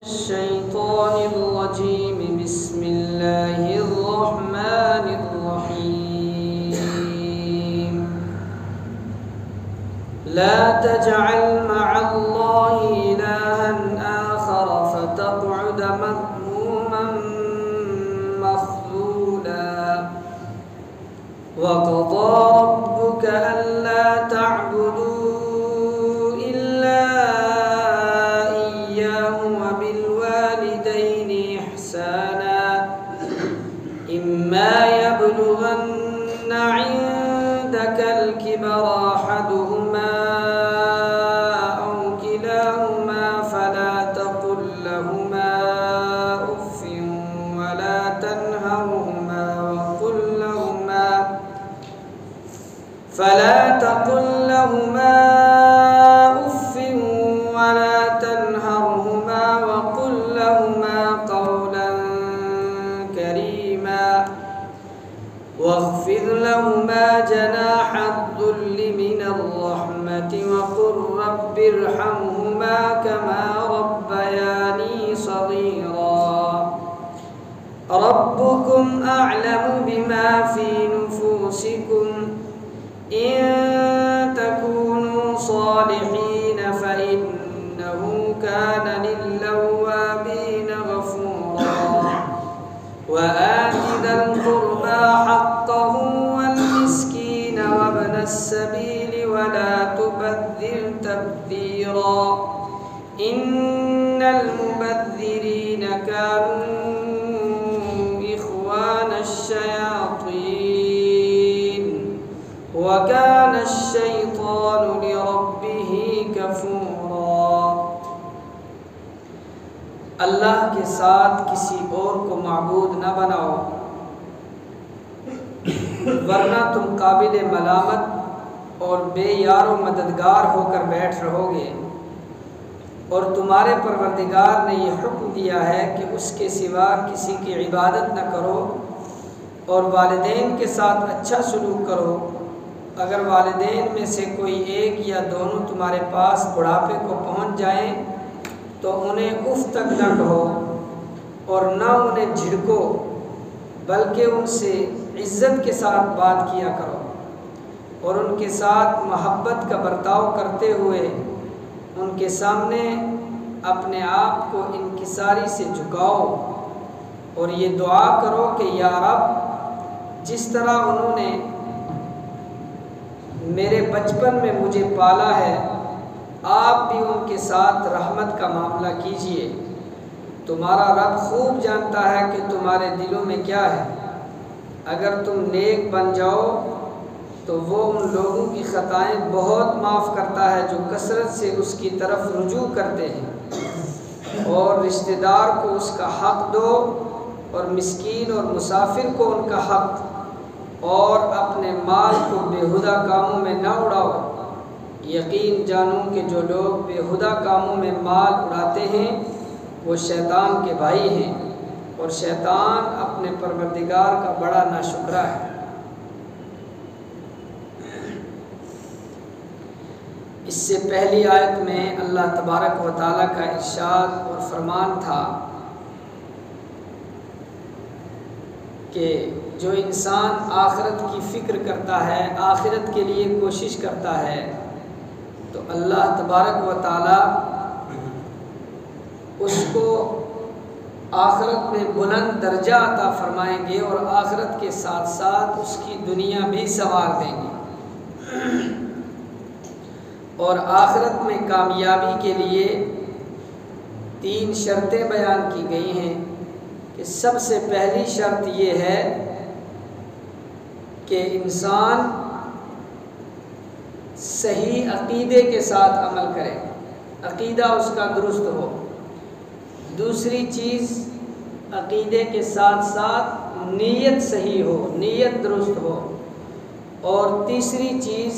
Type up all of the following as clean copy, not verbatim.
الشيطان الرجيم. بسم الله الرحمن الرحيم. لا تجعل مع الله إلها آخر فتقعد مذموما مخذولا. وقضى ربك ألا تعبدوا إلا إياه وبالوالدين إحسانا. إما يبلغن عندك الكبر أحدهما أو كلاهما فلا تقل لهما أف ولا تنهرهما وقل لهما قولا كريما. واخفض لهما جناح الذل من الرحمة وقل رب ارحمهما كما ربياني صغيرا. ربكم أعلم بما في نفوسكم إن تكونوا صالحين فإنه كان للأوابين غفورا. وآت ذا القربى حقه والمسكين وابن السبيل ولا تبذر تبذيرا. إن المبذرين كانوا إخوان الشياطين وكان الشيطان لربه كفورا. اللہ کے ساتھ کسی اور کو معبود نہ بناؤ ورنہ تم قابل ملامت اور بے یار و مددگار ہو کر بیٹھ رہو گے. اور تمہارے پروردگار نے یہ حکم دیا ہے کہ اس کے سوا کسی کی عبادت نہ کرو اور والدین کے ساتھ اچھا سلوک کرو. اگر والدین میں سے کوئی ایک یا دونوں تمہارے پاس بڑھاپے کو پہنچ جائیں تو انہیں اف تک نہ کہو اور نہ انہیں جھڑکو بلکہ ان سے عزت کے ساتھ بات کیا کرو اور ان کے ساتھ محبت کا برتاؤ کرتے ہوئے ان کے سامنے اپنے آپ کو انکساری سے جھکاؤ اور یہ دعا کرو کہ یا رب جس طرح انہوں نے میرے بچپن میں مجھے پالا ہے آپ بھی ان کے ساتھ رحمت کا معاملہ کیجئے. تمہارا رب خوب جانتا ہے کہ تمہارے دلوں میں کیا ہے. اگر تم نیک بن جاؤ تو وہ ان لوگوں کی خطائیں بہت معاف کرتا ہے جو کثرت سے اس کی طرف رجوع کرتے ہیں. اور رشتہ دار کو اس کا حق دو اور مسکین اور مسافر کو ان کا حق اور اپنے مال کو بےہودہ کاموں میں نہ اڑاؤ. یقین جانو کہ جو لوگ بےہودہ کاموں میں مال اڑاتے ہیں وہ شیطان کے بھائی ہیں اور شیطان اپنے پروردگار کا بڑا ناشکرا ہے. اس سے پہلی آیت میں اللہ تبارک و تعالیٰ کا ارشاد اور فرمان تھا کہ جو انسان آخرت کی فکر کرتا ہے آخرت کے لیے کوشش کرتا ہے تو اللہ تبارک و تعالیٰ اس کو آخرت میں بلند درجہ عطا فرمائیں گے اور آخرت کے ساتھ ساتھ اس کی دنیا بھی سنوار دیں گے. اور آخرت میں کامیابی کے لیے 3 شرطیں بیان کی گئی ہیں کہ سب سے پہلی شرط یہ ہے کہ انسان صحیح عقیدے کے ساتھ عمل کرے, عقیدہ اس کا درست ہو. دوسری چیز عقیدے کے ساتھ ساتھ نیت صحیح ہو, نیت درست ہو. اور تیسری چیز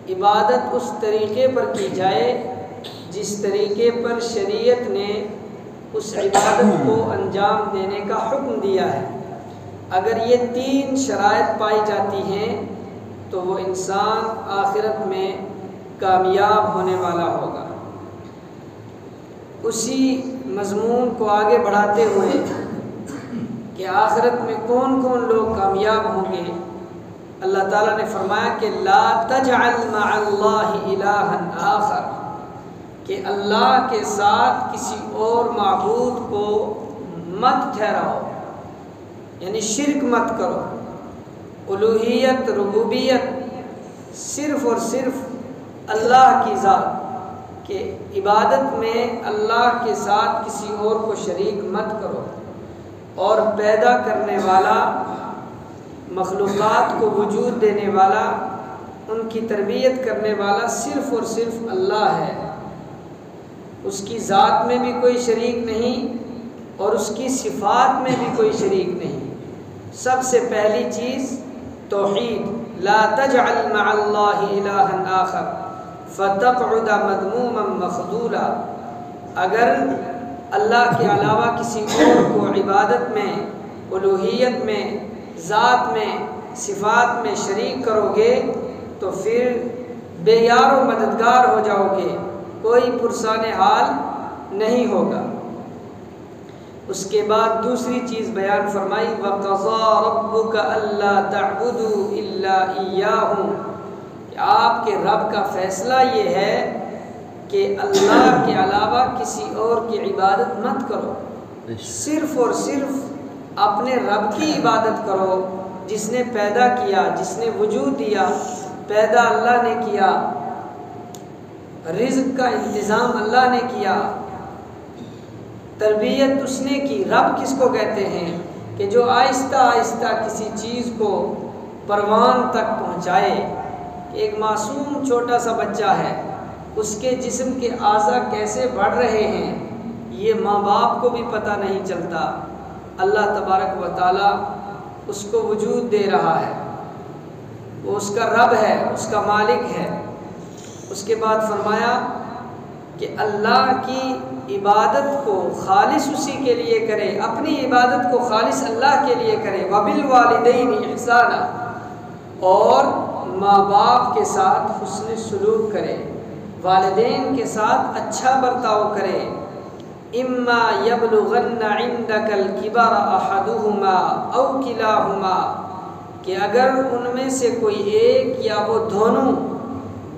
عبادت اس طریقے پر کی جائے جس طریقے پر شریعت نے اس عبادت کو انجام دینے کا حکم دیا ہے. اگر یہ 3 شرائط پائی جاتی ہیں تو وہ انسان آخرت میں کامیاب ہونے والا ہوگا. اسی مضمون کو آگے بڑھاتے ہوئے کہ آخرت میں کون کون لوگ کامیاب ہوں گے، اللہ تعالیٰ نے فرمایا کہ لا تجعل مع اللہ الہا آخر، کہ اللہ کے ساتھ کسی اور معبود کو مت ٹھہراؤ، یعنی شرک مت کرو۔ الوہیت ربوبیت صرف اور صرف اللہ کی ذات، کہ عبادت میں اللہ کے ساتھ کسی اور کو شریک مت کرو، اور پیدا کرنے والا، مخلوقات کو وجود دینے والا، ان کی تربیت کرنے والا صرف اور صرف اللہ ہے، اس کی ذات میں بھی کوئی شریک نہیں اور اس کی صفات میں بھی کوئی شریک نہیں۔ سب سے پہلی چیز توحید، لا تجعل مع اللہ الہا آخر فتقعد مذموما مخذولا، اگر اللہ کے علاوہ کسی اور کو عبادت میں، الوہیت میں، ذات میں، صفات میں شریک کرو گے تو پھر بے یار و مددگار ہو جاؤ گے، کوئی پرسان حال نہیں ہوگا۔ اس کے بعد دوسری چیز بیان فرمائی وَقَضَىٰ رَبُّكَ أَلَّا تَعْبُدُوا إِلَّا إِيَّاهُ، کہ آپ کے رب کا فیصلہ یہ ہے کہ اللہ کے علاوہ کسی اور کی عبادت مت کرو، صرف اور صرف اپنے رب کی عبادت کرو، جس نے پیدا کیا، جس نے وجود دیا۔ پیدا اللہ نے کیا، رزق کا انتظام اللہ نے کیا، تربیت اس نے کی۔ رب کس کو کہتے ہیں؟ کہ جو آہستہ آہستہ کسی چیز کو پروان تک پہنچائے۔ ایک معصوم چھوٹا سا بچہ ہے، اس کے جسم کے اعضاء کیسے بڑھ رہے ہیں یہ ماں باپ کو بھی پتہ نہیں چلتا، اللہ تبارک و تعالیٰ اس کو وجود دے رہا ہے، وہ اس کا رب ہے، اس کا مالک ہے۔ اس کے بعد فرمایا کہ اللہ کی عبادت کو خالص اسی کے لیے کرے، اپنی عبادت کو خالص اللہ کے لیے کرے۔ وَبِالْوَالِدَيْنِ إِحْسَانًا، اور ماں باپ کے ساتھ حسن سلوک کرے، والدین کے ساتھ اچھا برتاؤ کرے۔ اِمَّا يَبْلُغَنَّ عِنْدَكَ الْكِبَرَ أَحَدُهُمَا أَوْ كِلَاهُمَا، کہ اگر ان میں سے کوئی ایک یا وہ دونوں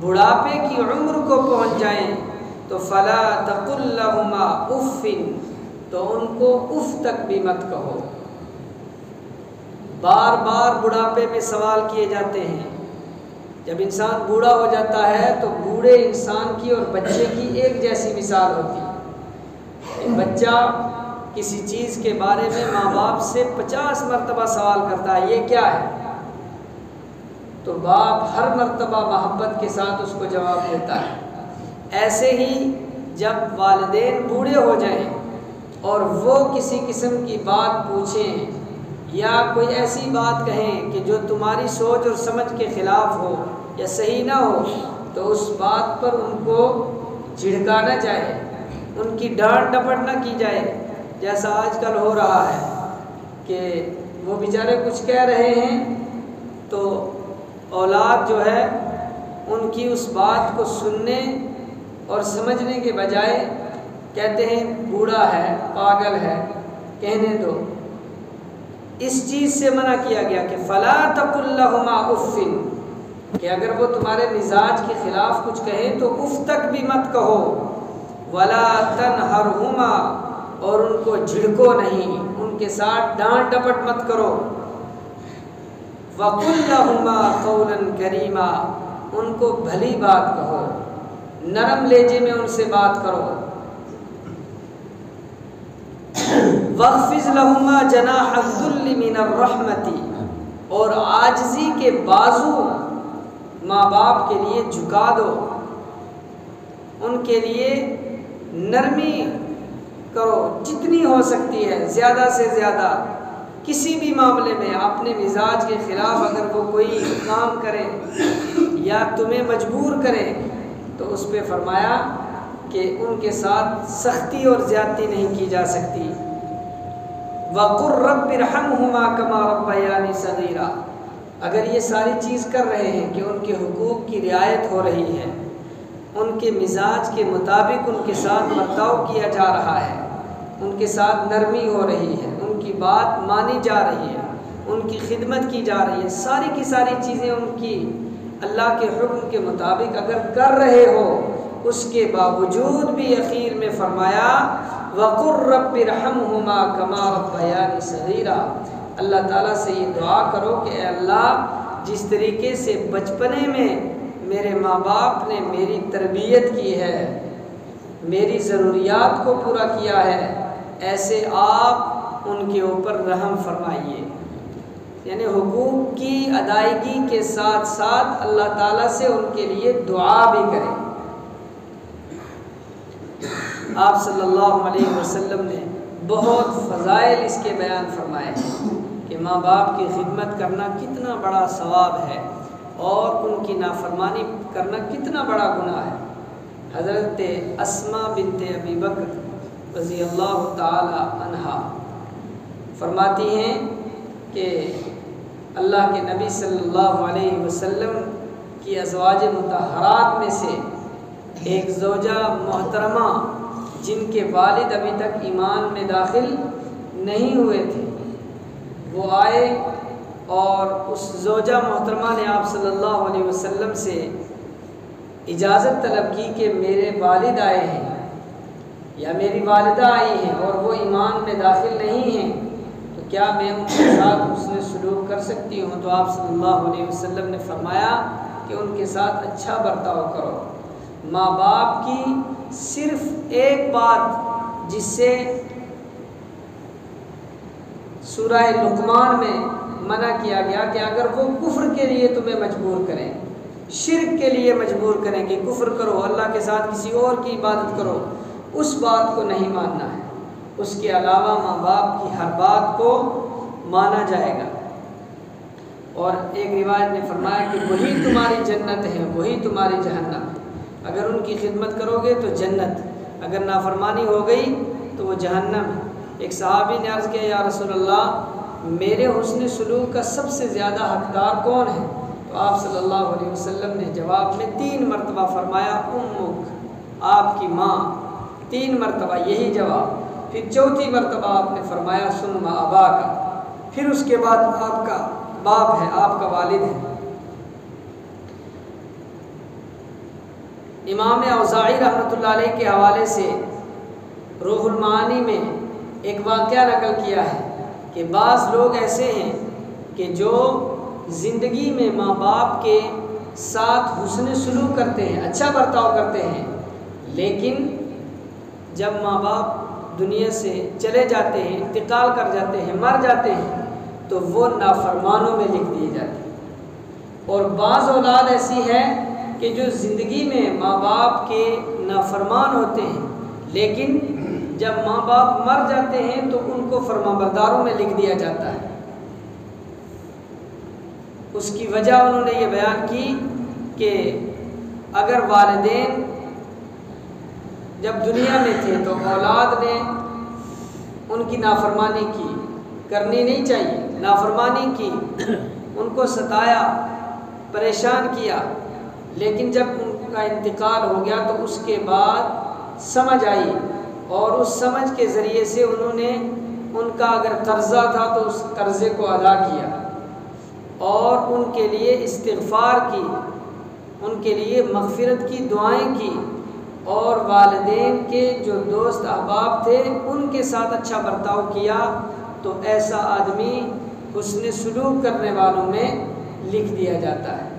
بڑھاپے کی عمر کو پہنچ جائیں تو فَلَا تَقُلْ لَهُمَا أُفٍّ، تو ان کو اف تک بھی مت کہو۔ بار بار بڑھاپے میں سوال کیے جاتے ہیں، جب انسان بوڑھا ہو جاتا ہے تو بوڑھے انسان کی اور بچے کی ایک جیسی مثال ہوتی ہے۔ بچہ کسی چیز کے بارے میں ماں باپ سے 50 مرتبہ سوال کرتا ہے یہ کیا ہے، تو باپ ہر مرتبہ محبت کے ساتھ اس کو جواب دیتا ہے۔ ایسے ہی جب والدین بوڑھے ہو جائیں اور وہ کسی قسم کی بات پوچھیں یا کوئی ایسی بات کہیں کہ جو تمہاری سوچ اور سمجھ کے خلاف ہو یا صحیح نہ ہو، تو اس بات پر ان کو جھڑکا نہ جائے، ان کی ڈانٹ ڈپٹ نہ کی جائے، جیسا آج کل ہو رہا ہے کہ وہ بیچارے کچھ کہہ رہے ہیں تو اولاد جو ہے ان کی اس بات کو سننے اور سمجھنے کے بجائے کہتے ہیں بوڑھا ہے، پاگل ہے، کہنے دو۔ اس چیز سے منع کیا گیا کہ فَلَا تَقُلْ لَهُمَا أُفٍّ، کہ اگر وہ تمہارے مزاج کے خلاف کچھ کہیں تو اف تک بھی مت کہو۔ وَلَا تَنْهَرْهُمَا، اور ان کو جھڑکو نہیں، ان کے ساتھ ڈانٹ ڈپٹ مت کرو۔ وَقُلْ لَهُمَا قَوْلًا كَرِيمًا، ان کو بھلی بات کہو، نرم لہجے میں ان سے بات کرو۔ وَاخْفِضْ لَهُمَا جَنَاحَ الذُّلِّ مِنَ الرَّحْمَةِ، اور عاجزی کے بازو ماں باپ کے لیے جھکا دو، ان کے لیے نرمی کرو جتنی ہو سکتی ہے، زیادہ سے زیادہ۔ کسی بھی معاملے میں اپنے مزاج کے خلاف اگر وہ کوئی کام کرے یا تمہیں مجبور کرے تو اس پہ فرمایا کہ ان کے ساتھ سختی اور زیادتی نہیں کی جا سکتی۔ وَقُلْ رَبِّ ارْحَمْهُمَا كَمَا رَبَّيَانِي صَغِيرًا، اگر یہ ساری چیز کر رہے ہیں کہ ان کے حقوق کی رعایت ہو رہی ہے، ان کے مزاج کے مطابق ان کے ساتھ برتاؤ کیا جا رہا ہے، کے ساتھ نرمی ہو رہی ہے، ان کی بات مانی جا رہی ہے، ان کی خدمت کی جا رہی ہے، ساری کی ساری چیزیں ان کی اللہ کے حکم کے مطابق اگر کر رہے ہو، اس کے باوجود بھی اخیر میں فرمایا وَقُلْ رَبِّ ارْحَمْهُمَا كَمَا رَبَّيَانِي صَغِيرًا، اللہ تعالیٰ سے یہ دعا کرو کہ اے اللہ جس طریقے سے بچپنے میں میرے ماں باپ نے میری تربیت کی ہے، میری ضروریات کو پورا کیا ہے، ایسے آپ ان کے اوپر رحم فرمائیے۔ یعنی حقوق کی ادائیگی کے ساتھ ساتھ اللہ تعالیٰ سے ان کے لیے دعا بھی کریں۔ آپ صلی اللہ علیہ وسلم نے بہت فضائل اس کے بیان فرمائے ہیں کہ ماں باپ کی خدمت کرنا کتنا بڑا ثواب ہے اور ان کی نافرمانی کرنا کتنا بڑا گناہ ہے۔ حضرت اسماء بنت ابی بکر رضی اللہ تعالی عنہا فرماتی ہیں کہ اللہ کے نبی صلی اللہ علیہ وسلم کی ازواج مطہرات میں سے ایک زوجہ محترمہ جن کے والد ابھی تک ایمان میں داخل نہیں ہوئے تھے، وہ آئے اور اس زوجہ محترمہ نے آپ صلی اللہ علیہ وسلم سے اجازت طلب کی کہ میرے والد آئے ہیں یا میری والدہ آئی ہیں اور وہ ایمان میں داخل نہیں ہیں، تو کیا میں ان کے ساتھ حسن سلوک کر سکتی ہوں؟ تو آپ صلی اللہ علیہ وسلم نے فرمایا کہ ان کے ساتھ اچھا برتاؤ کرو۔ ماں باپ کی صرف ایک بات جس سے سورہ لقمان میں منع کیا گیا کہ اگر وہ کفر کے لیے تمہیں مجبور کریں، شرک کے لیے مجبور کریں کہ کفر کرو، اللہ کے ساتھ کسی اور کی عبادت کرو، اس بات کو نہیں ماننا ہے۔ اس کے علاوہ ماں باپ کی ہر بات کو مانا جائے گا۔ اور ایک روایت نے فرمایا کہ وہی تمہاری جنت ہے، وہی تمہاری جہنم ہے۔ اگر ان کی خدمت کرو گے تو جنت، اگر نافرمانی ہو گئی تو وہ جہنم ہے۔ ایک صحابی نے عرض کیا یا رسول اللہ میرے حسن سلوک کا سب سے زیادہ حقدار کون ہے؟ تو آپ صلی اللہ علیہ وسلم نے جواب میں 3 مرتبہ فرمایا امک، آپ کی ماں، 3 مرتبہ یہی جواب۔ پھر 4تھی مرتبہ آپ نے فرمایا ثم اباک، پھر اس کے بعد آپ کا باپ ہے، آپ کا والد ہے۔ امام اوزاعی رحمۃ اللہ علیہ کے حوالے سے روح المعانی میں ایک واقعہ نقل کیا ہے کہ بعض لوگ ایسے ہیں کہ جو زندگی میں ماں باپ کے ساتھ حسن سلوک کرتے ہیں، اچھا برتاؤ کرتے ہیں، لیکن جب ماں باپ دنیا سے چلے جاتے ہیں، انتقال کر جاتے ہیں، مر جاتے ہیں، تو وہ نافرمانوں میں لکھ دیے جاتے ہیں۔ اور بعض اولاد ایسی ہے کہ جو زندگی میں ماں باپ کے نافرمان ہوتے ہیں، لیکن جب ماں باپ مر جاتے ہیں تو ان کو فرمانبرداروں میں لکھ دیا جاتا ہے۔ اس کی وجہ انہوں نے یہ بیان کی کہ اگر والدین جب دنیا میں تھے تو اولاد نے ان کی نافرمانی کی، کرنی نہیں چاہیے، نافرمانی کی، ان کو ستایا، پریشان کیا، لیکن جب ان کا انتقال ہو گیا تو اس کے بعد سمجھ آئی اور اس سمجھ کے ذریعے سے انہوں نے ان کا اگر قرضہ تھا تو اس قرضے کو ادا کیا اور ان کے لیے استغفار کی، ان کے لیے مغفرت کی دعائیں کی، اور والدین کے جو دوست احباب تھے ان کے ساتھ اچھا برتاؤ کیا، تو ایسا آدمی حسن سلوک کرنے والوں میں لکھ دیا جاتا ہے۔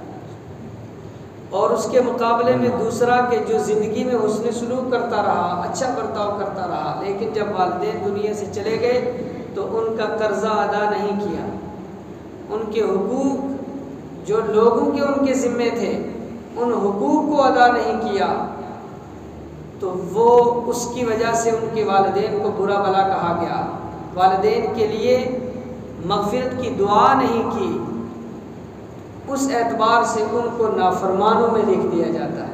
اور اس کے مقابلے میں دوسرا کہ جو زندگی میں حسن سلوک کرتا رہا، اچھا برتاؤ کرتا رہا، لیکن جب والدین دنیا سے چلے گئے تو ان کا قرضہ ادا نہیں کیا، ان کے حقوق جو لوگوں کے ان کے ذمے تھے ان حقوق کو ادا نہیں کیا، تو وہ اس کی وجہ سے ان کے والدین کو برا بھلا کہا گیا، والدین کے لیے مغفرت کی دعا نہیں کی، اس اعتبار سے ان کو نافرمانوں میں لکھ دیا جاتا ہے۔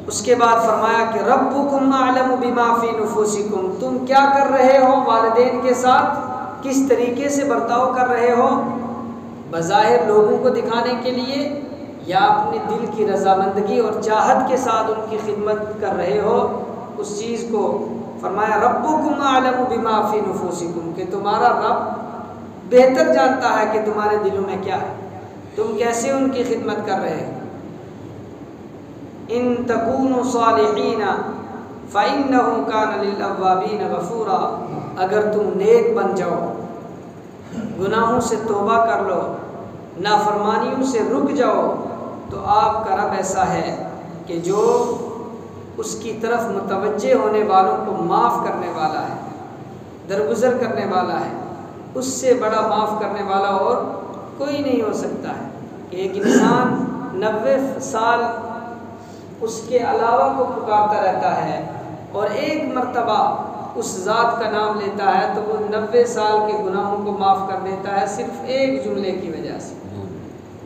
اس کے بعد فرمایا کہ ربکم اعلم بما فی نفوسکم، تم کیا کر رہے ہو والدین کے ساتھ، کس طریقے سے برتاؤ کر رہے ہو، بظاہر لوگوں کو دکھانے کے لیے یا اپنے دل کی رضامندگی اور چاہت کے ساتھ ان کی خدمت کر رہے ہو، اس چیز کو فرمایا ربکم اعلم بما فی نفوسکم، کہ تمہارا رب بہتر جانتا ہے کہ تمہارے دلوں میں کیا ہے، تم کیسے ان کی خدمت کر رہے ہو۔ ان تکونوا صالحین فإنہ کان للأوابین غفورا، اگر تم نیک بن جاؤ، گناہوں سے توبہ کر لو، نافرمانیوں سے رک جاؤ، تو آپ کا رب ایسا ہے کہ جو اس کی طرف متوجہ ہونے والوں کو معاف کرنے والا ہے، درگزر کرنے والا ہے۔ اس سے بڑا معاف کرنے والا اور کوئی نہیں ہو سکتا ہے کہ ایک انسان 90 سال اس کے علاوہ کو پکارتا رہتا ہے اور ایک مرتبہ اس ذات کا نام لیتا ہے تو وہ 90 سال کے گناہوں کو معاف کر دیتا ہے، صرف ایک جملے کی وجہ سے۔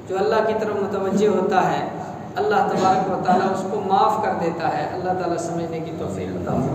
جو اللہ کی طرف متوجہ ہوتا ہے اللہ تبارک و تعالیٰ اس کو معاف کر دیتا ہے۔ اللہ تعالیٰ سمجھنے کی توفیق عطا فرمائے۔